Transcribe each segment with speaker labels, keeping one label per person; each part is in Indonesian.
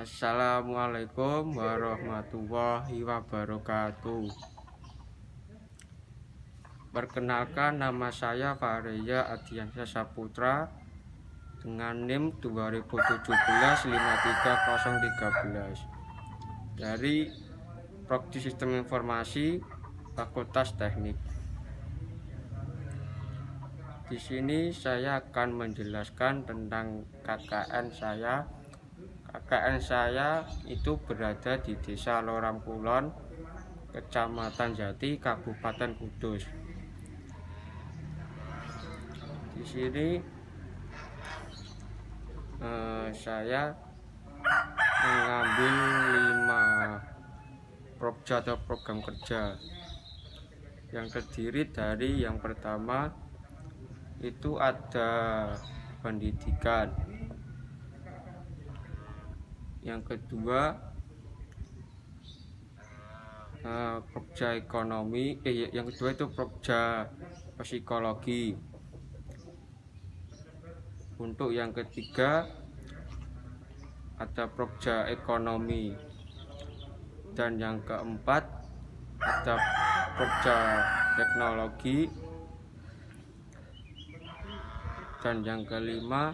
Speaker 1: Assalamualaikum warahmatullahi wabarakatuh. Perkenalkan, nama saya Fareja Adiansyah Saputra dengan NIM 2017-53013 dari Prodi Sistem Informasi Fakultas Teknik. Di sini saya akan menjelaskan tentang KKN saya. KKN saya itu berada di Desa Loram Kulon, Kecamatan Jati, Kabupaten Kudus. Di sini saya mengambil 5 proja atau program kerja yang terdiri dari yang pertama itu ada pendidikan, yang kedua proja ekonomi, yang kedua itu proja psikologi. Untuk yang ketiga ada proja ekonomi, dan yang keempat ada proja teknologi, dan yang kelima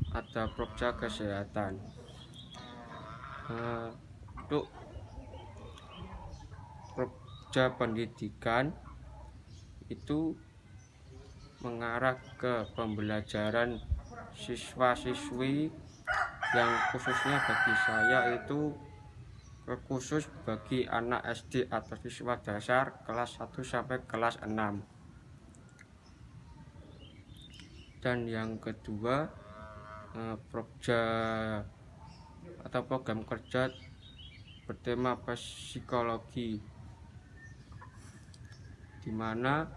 Speaker 1: ada proja kesehatan. Untuk proja pendidikan itu mengarah ke pembelajaran siswa-siswi yang khususnya bagi saya itu khusus bagi anak SD atau siswa dasar kelas 1 sampai kelas 6. Dan yang kedua proja atau program kerja bertema psikologi, di mana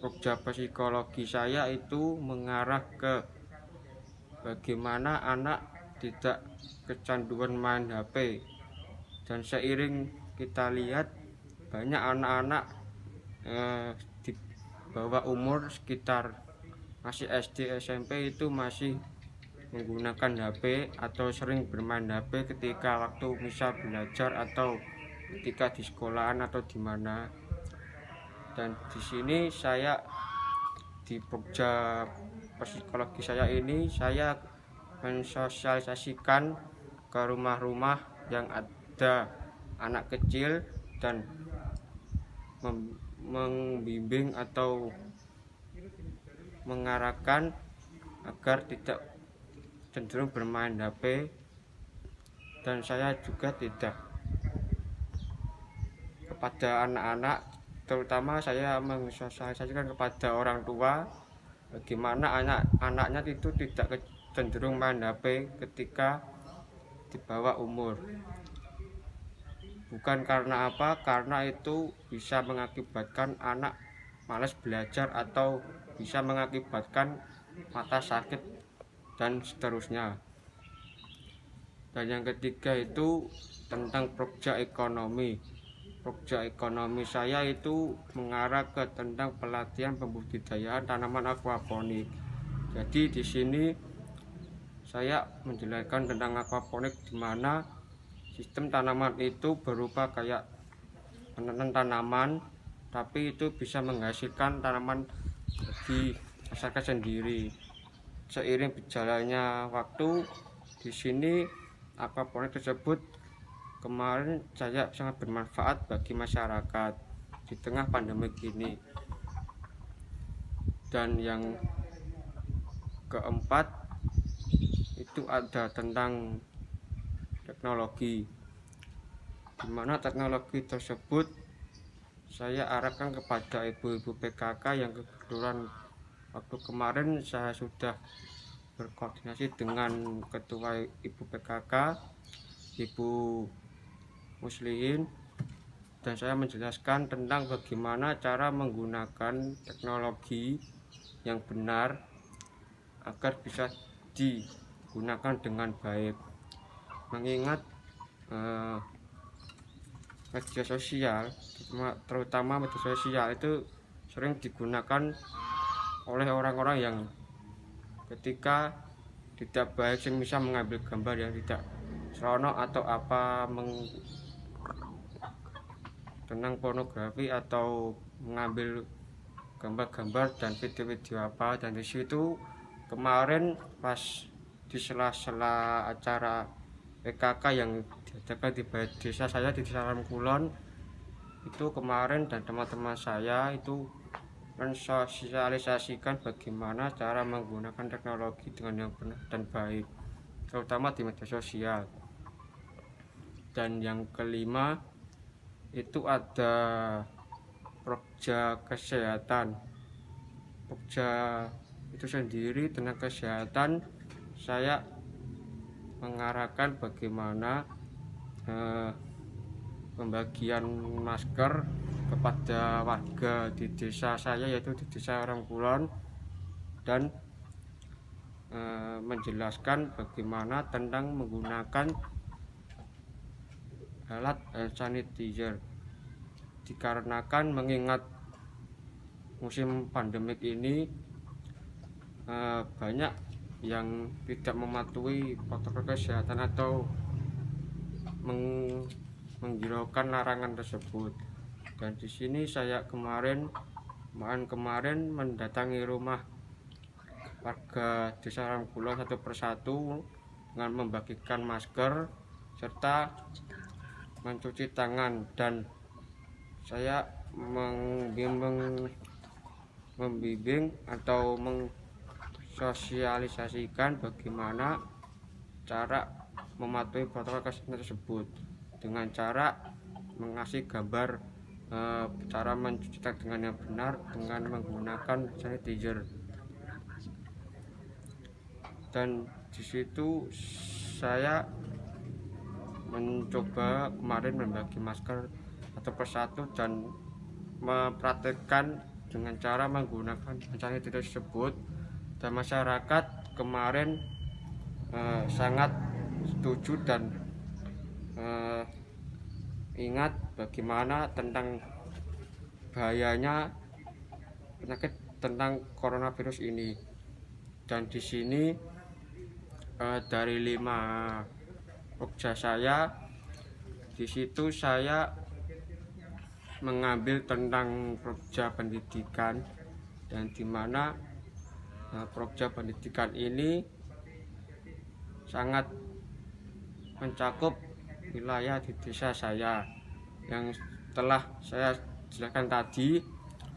Speaker 1: proja psikologi saya itu mengarah ke bagaimana anak tidak kecanduan main HP. Dan seiring kita lihat banyak anak-anak di bawah umur sekitar masih SD SMP itu masih menggunakan HP atau sering bermain HP ketika waktu misal belajar atau ketika di sekolahan atau di mana. Dan di sini saya di proja psikologi saya ini saya mensosialisasikan ke rumah-rumah yang ada anak kecil dan membimbing atau mengarahkan agar tidak cenderung bermain HP. Dan saya juga tidak kepada anak-anak, terutama saya mensosialisasikan kepada orang tua bagaimana anak-anaknya itu tidak cenderung main HP ketika di bawah umur. Bukan karena apa, karena itu bisa mengakibatkan anak malas belajar atau bisa mengakibatkan mata sakit dan seterusnya. Dan yang ketiga itu tentang proja ekonomi. Proja ekonomi saya itu mengarah ke tentang pelatihan pembudidayaan tanaman aquaponik. Jadi di sini saya menjelaskan tentang aquaponik, di mana sistem tanaman itu berupa kayak menanam tanaman, tapi itu bisa menghasilkan tanaman bagi masyarakat sendiri. Seiring berjalannya waktu, di sini aquaponik tersebut kemarin saya sangat bermanfaat bagi masyarakat di tengah pandemi ini. Dan yang keempat itu ada tentang teknologi, di mana teknologi tersebut saya arahkan kepada ibu-ibu PKK yang kebetulan waktu kemarin saya sudah berkoordinasi dengan ketua ibu PKK, Ibu Muslihin, dan saya menjelaskan tentang bagaimana cara menggunakan teknologi yang benar agar bisa digunakan dengan baik. Mengingat media sosial, terutama media sosial itu sering digunakan oleh orang-orang yang ketika tidak baik, semisal mengambil gambar yang tidak seronok atau apa tentang pornografi atau mengambil gambar-gambar dan video-video apa. Dan di situ kemarin pas di sela-sela acara PKK yang diadakan di desa saya, di desa Kulon itu kemarin, dan teman-teman saya itu mensosialisasikan bagaimana cara menggunakan teknologi dengan yang benar dan baik, terutama di media sosial. Dan yang kelima itu ada Pokja kesehatan. Pokja itu sendiri tentang kesehatan, saya mengarahkan bagaimana pembagian masker kepada warga di desa saya, yaitu di desa Rangkulon, dan menjelaskan bagaimana tentang menggunakan alat sanitizer, dikarenakan mengingat musim pandemik ini banyak yang tidak mematuhi protokol kesehatan atau menghiraukan larangan tersebut. Dan di sini saya kemarin mendatangi rumah warga desa Rangkulon satu persatu dengan membagikan masker serta mencuci tangan, dan saya membimbing atau mensosialisasikan bagaimana cara mematuhi protokol kesehatan tersebut dengan cara mengasih gambar cara mencuci tangan dengan yang benar dengan menggunakan sanitizer. Dan di situ saya mencoba kemarin membagi masker satu persatu dan mempraktekkan dengan cara menggunakan sanitizer tersebut, dan masyarakat kemarin sangat setuju dan ingat bagaimana tentang bahayanya penyakit tentang coronavirus ini. Dan di sini dari 5 pokja saya, di situ saya mengambil tentang pokja pendidikan, dan dimana pokja pendidikan ini sangat mencakup wilayah di desa saya, yang telah saya jelaskan tadi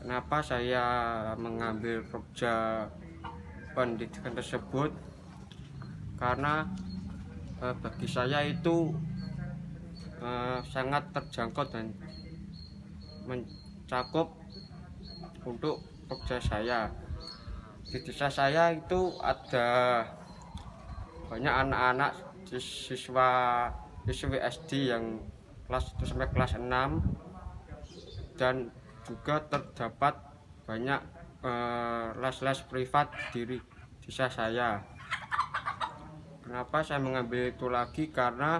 Speaker 1: kenapa saya mengambil pokja pendidikan tersebut, karena bagi saya itu sangat terjangkau dan mencakup untuk pokja saya. Di desa saya itu ada banyak anak-anak siswi SD yang kelas 1 sampai kelas 6, dan juga terdapat banyak les-les privat di desa saya. Kenapa saya mengambil itu lagi? Karena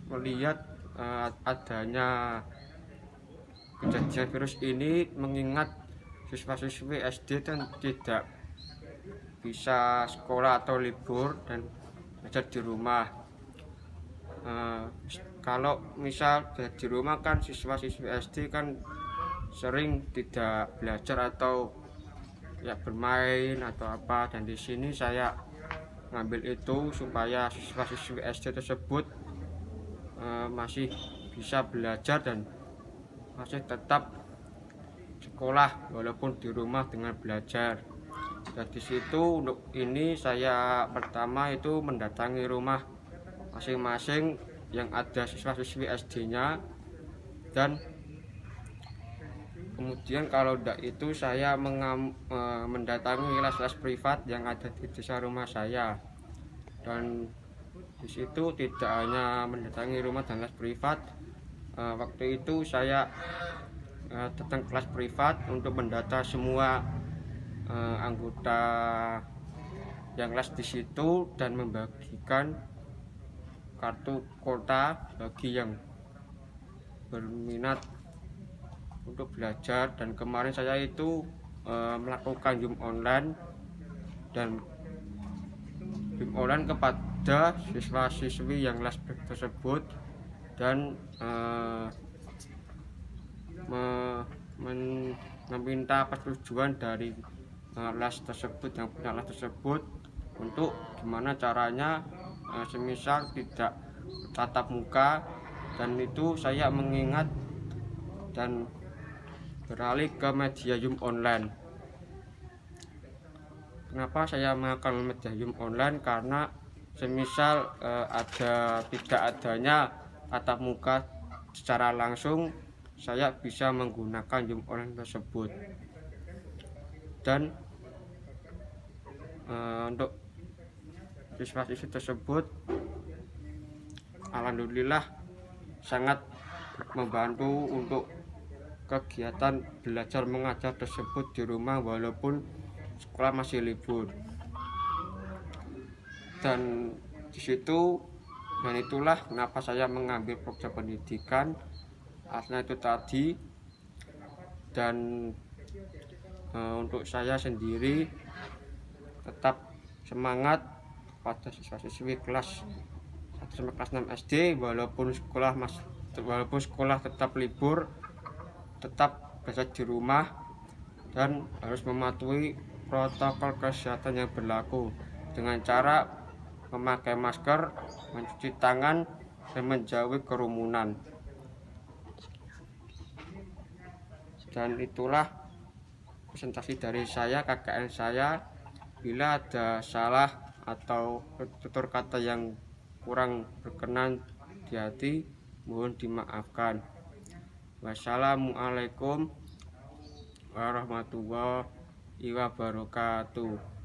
Speaker 1: melihat adanya kejadian virus ini, mengingat siswa-siswi SD dan tidak bisa sekolah atau libur dan belajar di rumah. Kalau misal di rumah kan siswa-siswi SD kan sering tidak belajar atau ya bermain atau apa, dan di sini saya ngambil itu supaya siswa-siswi SD tersebut masih bisa belajar dan masih tetap sekolah walaupun di rumah dengan belajar. Dan di situ untuk ini saya pertama itu mendatangi rumah masing-masing yang ada siswa-siswi SD-nya, dan kemudian kalau tidak itu saya mendatangi les-les privat yang ada di desa rumah saya. Dan di situ tidak hanya mendatangi rumah dan les privat, waktu itu saya datang kelas privat untuk mendata semua anggota yang les di situ dan membagikan kartu kuota bagi yang berminat untuk belajar. Dan kemarin saya itu melakukan Zoom online kepada siswa-siswi yang les tersebut, dan meminta persetujuan dari les tersebut, yang punya les tersebut, untuk gimana caranya semisal tidak tatap muka, dan itu saya mengingat dan beralih ke media Zoom online. Kenapa saya menggunakan media Zoom online? Karena semisal tidak adanya tatap muka secara langsung, saya bisa menggunakan Zoom online tersebut. Dan untuk siswa-siswi tersebut, alhamdulillah sangat membantu untuk kegiatan belajar mengajar tersebut di rumah walaupun sekolah masih libur. Dan itulah kenapa saya mengambil program pendidikan, aslinya itu tadi. Dan untuk saya sendiri tetap semangat pada siswa-siswi kelas 1 sampai kelas 6 SD, walaupun sekolah tetap libur, tetap belajar di rumah dan harus mematuhi protokol kesehatan yang berlaku dengan cara memakai masker, mencuci tangan, dan menjauhi kerumunan. Dan itulah presentasi dari saya, KKN saya. Bila ada salah atau tutur kata yang kurang berkenan di hati, mohon dimaafkan. Wassalamualaikum warahmatullahi wabarakatuh.